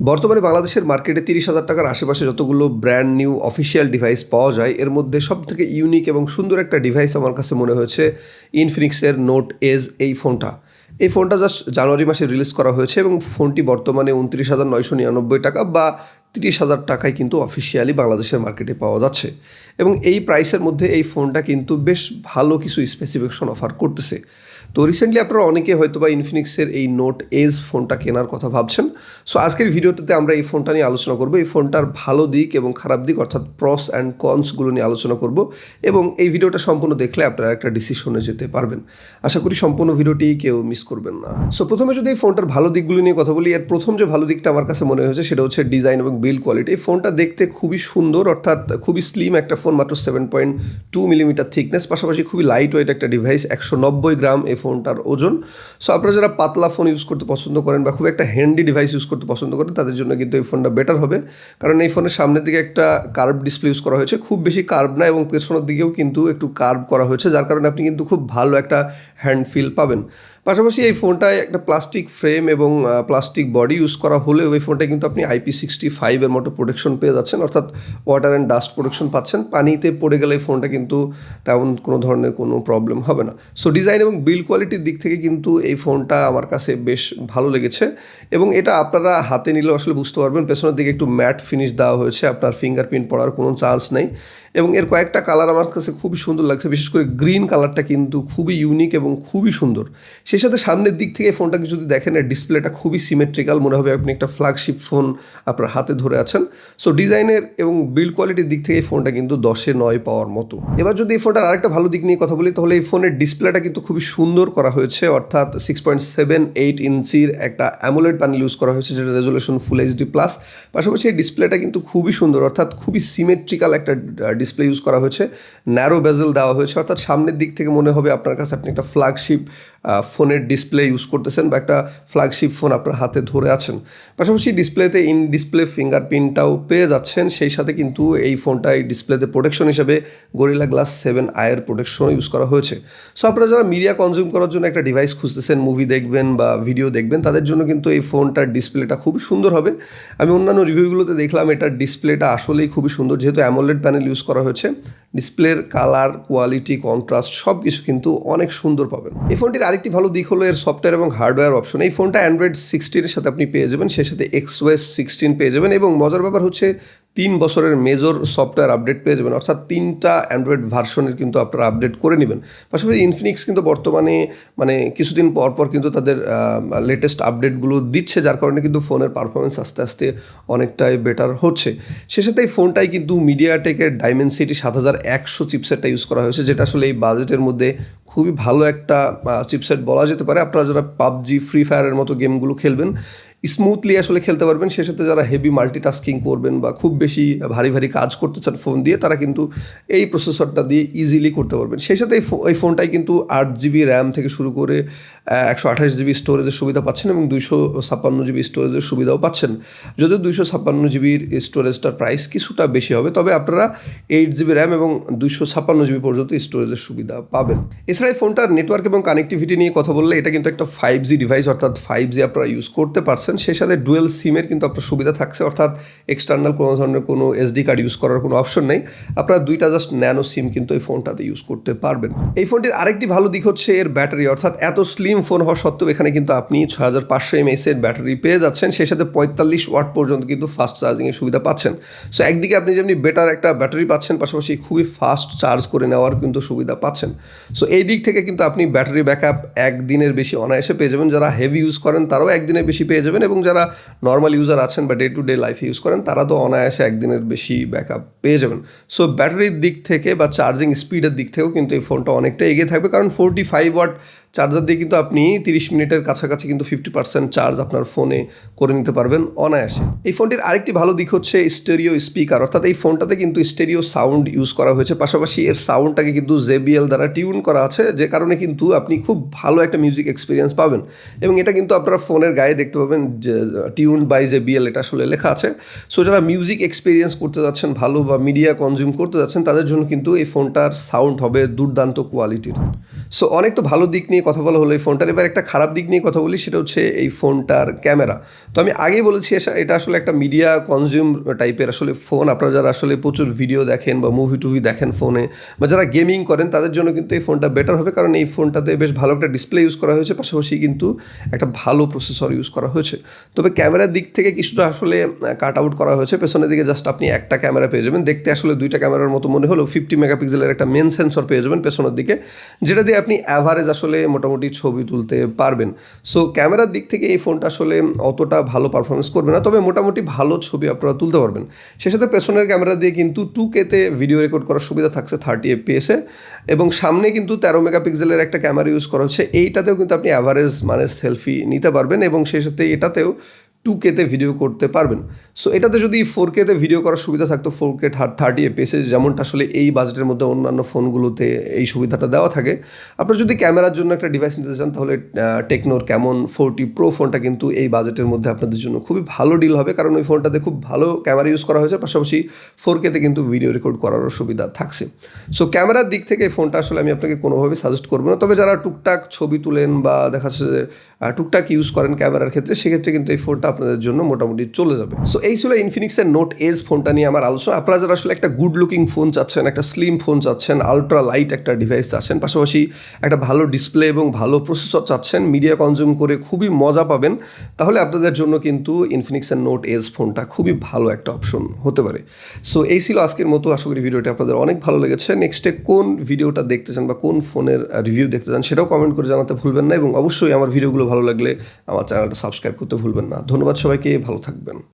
বর্তমানে বাংলাদেশের মার্কেটে 30,000 টাকার আশেপাশে যতগুলো ব্র্যান্ড নিউ অফিসিয়াল ডিভাইস পাওয়া যায় এর মধ্যে সবথেকে ইউনিক এবং সুন্দর একটা ডিভাইস আমার কাছে মনে হয়েছে ইনফিনিক্সের নোট এজ এই ফোনটা। এই ফোনটা জাস্ট জানুয়ারি মাসে রিলিজ করা হয়েছে এবং ফোনটি বর্তমানে 29,999 টাকা বা 30,000 টাকায় কিন্তু অফিসিয়ালি বাংলাদেশের মার্কেটে পাওয়া যাচ্ছে এবং এই প্রাইসের মধ্যে এই ফোনটা কিন্তু বেশ ভালো কিছু স্পেসিফিকেশন অফার করতেছে। তো রিসেন্টলি আপনারা অনেকে হয়তো বা ইনফিনিক্সের এই নোট এজ ফোনটা কেনার কথা ভাবছেন। সো আজকের ভিডিওটাতে আমরা এই ফোনটা নিয়ে আলোচনা করব, এই ফোনটার ভালো দিক এবং খারাপ দিক অর্থাৎ প্রস অ্যান্ড কনসগুলো নিয়ে আলোচনা করব এবং এই ভিডিওটা সম্পূর্ণ দেখলে আপনারা একটা ডিসিশনে যেতে পারবেন। আশা করি সম্পূর্ণ ভিডিওটি কেউ মিস করবেন না। সো প্রথমে যদি এই ফোনটার ভালো দিকগুলো নিয়ে কথা বলি, এর প্রথম যে ভালো দিকটা আমার কাছে মনে হয়েছে সেটা হচ্ছে ডিজাইন এবং বিল্ড কোয়ালিটি। এই ফোনটা দেখতে খুবই সুন্দর, অর্থাৎ খুবই স্লিম একটা ফোন, মাত্র 7.2 মিলিমিটার থিকনেস, পাশাপাশি খুবই লাইট ওয়েট একটা ডিভাইস, 190 গ্রাম এই ফোনটার ওজন। সো আপনারা যারা পাতলা ফোন ইউজ করতে পছন্দ করেন বা খুব একটা হ্যান্ডি ডিভাইস ইউজ করতে পছন্দ করেন তাদের জন্য কিন্তু এই ফোনটা বেটার হবে, কারণ এই ফোনের সামনের দিকে একটা কার্ভ ডিসপ্লে ইউজ করা হয়েছে, খুব বেশি কার্ভ না, এবং পেছনের দিকেও কিন্তু একটু কার্ভ করা হয়েছে, যার কারণে আপনি কিন্তু খুব ভালো একটা হ্যান্ড ফিল পাবেন। পাশাপাশি এই ফোনটায় একটা প্লাস্টিক ফ্রেম এবং প্লাস্টিক বডি ইউজ করা হলেও এই ফোনটায় কিন্তু আপনি IP65 এর মতো প্রোটেকশন পেয়ে যাচ্ছেন, অর্থাৎ ওয়াটার অ্যান্ড ডাস্ট প্রোটেকশন পাচ্ছেন। পানিতে পড়ে গেলে এই ফোনটা কিন্তু তেমন কোনো ধরনের কোনো প্রবলেম হবে না। সো ডিজাইন এবং বিল্ড কোয়ালিটির দিক থেকে কিন্তু এই ফোনটা আমার কাছে বেশ ভালো লেগেছে এবং এটা আপনারা হাতে নিলেও আসলে বুঝতে পারবেন। পেছনের দিকে একটু ম্যাট ফিনিশ দেওয়া হয়েছে, আপনার ফিঙ্গারপ্রিন্ট পড়ার কোনো চান্স নেই এবং এর কয়েকটা কালার আমার কাছে খুবই সুন্দর লাগছে, বিশেষ করে গ্রিন কালারটা কিন্তু খুবই ইউনিক এবং খুবই সুন্দর। সেই সাথে সামনের দিক থেকে ফোনটাকে যদি দেখেন, এর ডিসপ্লেটা খুবই সিমেট্রিক্যাল, মনে হবে আপনি একটা ফ্ল্যাগশিপ ফোন আপনার হাতে ধরে আছেন। সো ডিজাইনের এবং বিল্ড কোয়ালিটির দিক থেকে এই ফোনটা কিন্তু 10-এ 9 পাওয়ার মতো। এবার যদি এই ফোনটার আরেকটা ভালো দিক নিয়ে কথা বলি, তাহলে এই ফোনের ডিসপ্লেটা কিন্তু খুবই সুন্দর করা হয়েছে, অর্থাৎ 6.78 ইঞ্চির একটা অ্যামোলেড প্যানেল ইউজ করা হয়েছে, যেটা রেজোলিউশন ফুল HD+। পাশাপাশি এই ডিসপ্লেটা কিন্তু খুবই সুন্দর, অর্থাৎ খুবই সিমেট্রিক্যাল একটা ডিসপ্লে ইউজ করা হয়েছে, ন্যারো বেজেল দেওয়া হয়েছে, অর্থাৎ সামনের দিক থেকে মনে হবে আপনার কাছে আপনি একটা ফ্ল্যাগশিপ ফোনের ডিসপ্লে ইউজ করতেছেন বা একটা ফ্ল্যাগশিপ ফোন আপনার হাতে ধরে আছেন। পাশাপাশি ডিসপ্লেতে ইন ডিসপ্লে ফিঙ্গারপ্রিন্টটাও পেয়ে যাচ্ছেন, সেই সাথে কিন্তু এই ফোনটা এই ডিসপ্লেতে প্রোটেকশন হিসেবে গরিলা গ্লাস 7i এর প্রোটেকশন ইউজ করা হয়েছে। সো আপনারা যারা মিডিয়া কনজিউম করার জন্য একটা ডিভাইস খুঁজতেছেন, মুভি দেখবেন বা ভিডিও দেখবেন, তাদের জন্য কিন্তু এই ফোনটার ডিসপ্লেটা খুবই সুন্দর হবে। আমি অন্যান্য রিভিউগুলোতে দেখলাম এটার ডিসপ্লেটা আসলেই খুবই সুন্দর, যেহেতু অ্যামোলেড প্যানেল ইউজ করা হয়েছে। ডিসপ্লের কালার, কোয়ালিটি, কন্ট্রাস্ট সব কিছু কিন্তু অনেক সুন্দর পাবেন। এই ফোনটির আরেকটি ভালো দিক হলো এর সফটওয়্যার এবং হার্ডওয়্যার অপশন। এই ফোনটা অ্যান্ড্রয়েড 16-এর সাথে আপনি পেয়ে যাবেন, সেই সাথে XOS 16 পেয়ে যাবেন এবং মজার ব্যাপার হচ্ছে 3 বছরের মেজর সফটওয়্যার আপডেট পেয়ে যাবেন, অর্থাৎ 3টা অ্যান্ড্রয়েড ভার্সনের কিন্তু আপনারা আপডেট করে নেবেন। পাশাপাশি ইনফিনিক্স কিন্তু বর্তমানে কিছুদিন পর পর কিন্তু তাদের লেটেস্ট আপডেটগুলো দিচ্ছে, যার কারণে কিন্তু ফোনের পারফরমেন্স আস্তে আস্তে অনেকটাই বেটার হচ্ছে। সে সাথে এই ফোনটাই কিন্তু মিডিয়াটেকের ডাইমেনসিটি 7100 চিপসেটটা ইউজ করা হয়েছে, যেটা আসলে এই বাজেটের মধ্যে খুবই ভালো একটা চিপসেট বলা যেতে পারে। আপনারা যারা PUBG, ফ্রি ফায়ারের মতো গেমগুলো খেলবেন স্মুথলি আসলে খেলতে পারবেন, সে সাথে যারা হেভি মাল্টিটাস্কিং করবেন বা খুব বেশি ভারী ভারী কাজ করতে চান ফোন দিয়ে, তারা কিন্তু এই প্রসেসরটা দিয়ে ইজিলি করতে পারবেন। সেই সাথে এই ফোনটাই কিন্তু 8GB র্যাম থেকে শুরু করে 128GB স্টোরেজের সুবিধা পাচ্ছেন এবং 256GB স্টোরেজের সুবিধাও পাচ্ছেন। যদিও 256GBর স্টোরেজটার প্রাইস কিছুটা বেশি হবে, তবে আপনারা 8GB র্যাম এবং 256GB পর্যন্ত স্টোরেজের সুবিধা পাবেন। এছাড়া এই ফোনটার নেটওয়ার্ক এবং কানেক্টিভিটি নিয়ে কথা বললে, এটা কিন্তু একটা 5G ডিভাইস, অর্থাৎ 5G আপনারা ইউজ করতে পারছেন। সেই সাথে ডুয়েল সিমের কিন্তু আপনার সুবিধা থাকছে, অর্থাৎ এক্সটার্নাল কোনো ধরনের কোনো SD কার্ড ইউজ করার কোনো অপশন নেই। আপনারা 2টা জাস্ট ন্যানো সিম কিন্তু এই ফোনটাতে ইউজ করতে পারবেন। এই ফোনটির আরেকটি ভালো দিক হচ্ছে এর ব্যাটারি, অর্থাৎ এত স্লিম ফোন হওয়া সত্ত্বেও এখানে কিন্তু আপনি 6500 mAh এর ব্যাটারি পেয়ে যাচ্ছেন, সেই সাথে 45 ওয়াট পর্যন্ত কিন্তু ফাস্ট চার্জিংয়ের সুবিধা পাচ্ছেন। সো একদিকে আপনি যেমনি বেটার একটা ব্যাটারি পাচ্ছেন, পাশাপাশি খুবই ফাস্ট চার্জ করে নেওয়ার কিন্তু সুবিধা পাচ্ছেন। সো এই দিক থেকে কিন্তু আপনি ব্যাটারি ব্যাকআপ একদিনের বেশি অনায়াসে পেয়ে যাবেন। যারা হেভি ইউজ করেন তারাও একদিনের বেশি পেয়ে যাবেন এবং যারা নর্মাল ইউজার আছেন বা ডে টু ডে লাইফে ইউজ করেন তারা তো অনায়াসে একদিনের বেশি ব্যাকআপ পেয়ে যাবেন। সো ব্যাটারির দিক থেকে বা চার্জিং স্পিডের দিক থেকেও কিন্তু এই ফোনটা অনেকটা এগিয়ে থাকবে, কারণ 45 ওয়াট চার্জার দিয়ে কিন্তু আপনি 30 মিনিটের কাছাকাছি কিন্তু 50% চার্জ আপনার ফোনে করে নিতে পারবেন অনায়াসে। এই ফোনটির আরেকটি ভালো দিক হচ্ছে স্টেরিও স্পিকার, অর্থাৎ এই ফোনটাতে কিন্তু স্টেরিও সাউন্ড ইউজ করা হয়েছে, পাশাপাশি এর সাউন্ডটাকে কিন্তু JBL দ্বারা টিউন করা আছে, যে কারণে কিন্তু আপনি খুব ভালো একটা মিউজিক এক্সপিরিয়েন্স পাবেন এবং এটা কিন্তু আপনারা ফোনের গায়ে দেখতে পাবেন যে টিউন বাই JBL এটা আসলে লেখা আছে। সো যারা মিউজিক এক্সপিরিয়েন্স করতে যাচ্ছেন ভালো বা মিডিয়া কনজিউম করতে যাচ্ছেন, তাদের জন্য কিন্তু এই ফোনটার সাউন্ড হবে দুর্দান্ত কোয়ালিটির। সো অনেক তো ভালো দিক নিয়ে কথা বলা হলো এই ফোনটার, এবার একটা খারাপ দিক নিয়ে কথা বলি, সেটা হচ্ছে এই ফোনটার ক্যামেরা। তো আমি আগেই বলেছি এটা আসলে একটা মিডিয়া কনজিউম টাইপের আসলে ফোন। আপনারা যারা আসলে প্রচুর ভিডিও দেখেন বা মুভি টুভি দেখেন ফোনে, বা যারা গেমিং করেন তাদের জন্য কিন্তু এই ফোনটা বেটার হবে, কারণ এই ফোনটাতে বেশ ভালো একটা ডিসপ্লে ইউজ করা হয়েছে, পাশাপাশি কিন্তু একটা ভালো প্রসেসর ইউজ করা হয়েছে। তবে ক্যামেরার দিক থেকে কিছুটা আসলে কাট আউট করা হয়েছে। পেছনের দিকে জাস্ট আপনি একটা ক্যামেরা পেয়ে যাবেন, দেখতে আসলে দুইটা ক্যামেরার মতো মনে হলেও 50 মেগাপিক্সেলের একটা মেন সেন্সর পেয়ে যাবেন পেছনের দিকে, যেটা দিয়ে আপনি অ্যাভারেজ আসলে মোটামুটি ছবি তুলতে পারবেন। সো ক্যামেরার দিক থেকে এই ফোনটা আসলে অতটা ভালো পারফরমেন্স করবে না, তবে মোটামুটি ভালো ছবি আপনারা তুলতে পারবেন। সে সাথে পেছনের ক্যামেরা দিয়ে কিন্তু 2K-তে ভিডিও রেকর্ড করার সুবিধা থাকছে 30 FPS-এ, এবং সামনে কিন্তু 13 মেগাপিক্সেলের একটা ক্যামেরা ইউজ করা হচ্ছে। এইটাতেও কিন্তু আপনি অ্যাভারেজ মানের সেলফি নিতে পারবেন, এবং সেই সাথে এটাতেও 2K-তে ভিডিও করতে পারবেন। সো এটাতে যদি 4K-তে ভিডিও করার সুবিধা থাকতো, 4K 30 FPS, যেমনটা আসলে এই বাজেটের মধ্যে অন্যান্য ফোনগুলোতে এই সুবিধাটা দেওয়া থাকে। আপনার যদি ক্যামেরার জন্য একটা ডিভাইস নিতে চান, তাহলে টেকনোর ক্যামন 40 প্রো ফোনটা কিন্তু এই বাজেটের মধ্যে আপনাদের জন্য খুবই ভালো ডিল হবে, কারণ ওই ফোনটাতে খুব ভালো ক্যামেরা ইউজ করা হয়েছে, পাশাপাশি 4K-তে কিন্তু ভিডিও রেকর্ড করারও সুবিধা থাকছে। সো ক্যামেরার দিক থেকে এই ফোনটা আসলে আমি আপনাকে কোনোভাবে সাজেস্ট করবো না, তবে যারা টুকটাক ছবি তুলেন বা দেখা যাচ্ছে যে টুকটাক ইউজ করেন ক্যামেরার ক্ষেত্রে, সেক্ষেত্রে কিন্তু এই ফোনটা আপনাদের জন্য মোটামুটি চলে যাবে। সো এই ছিল ইনফিনিক্সের নোট এজ ফোনটা নিয়ে আমার আলোচনা। আপনারা যারা আসলে একটা গুড লুকিং ফোন চাচ্ছেন, একটা স্লিম ফোন চাচ্ছেন, আলট্রা লাইট একটা ডিভাইস চাচ্ছেন, পাশাপাশি একটা ভালো ডিসপ্লে এবং ভালো প্রসেসর চাচ্ছেন, মিডিয়া কনজিউম করে খুবই মজা পাবেন, তাহলে আপনাদের জন্য কিন্তু ইনফিনিক্সের নোট এজ ফোনটা খুবই ভালো একটা অপশন হতে পারে। সো এই ছিল আজকের মতো। আশা করি ভিডিওটা আপনাদের অনেক ভালো লেগেছে। নেক্সটে কোন ভিডিওটা দেখতে চান বা কোন ফোনের রিভিউ দেখতে চান সেটাও কমেন্ট করে জানাতে ভুলবেন না, এবং অবশ্যই আমার ভিডিওগুলো ভালো লাগলে আমার চ্যানেলটা সাবস্ক্রাইব করতে ভুলবেন না। ধন্যবাদ সবাইকে, ভালো থাকবেন।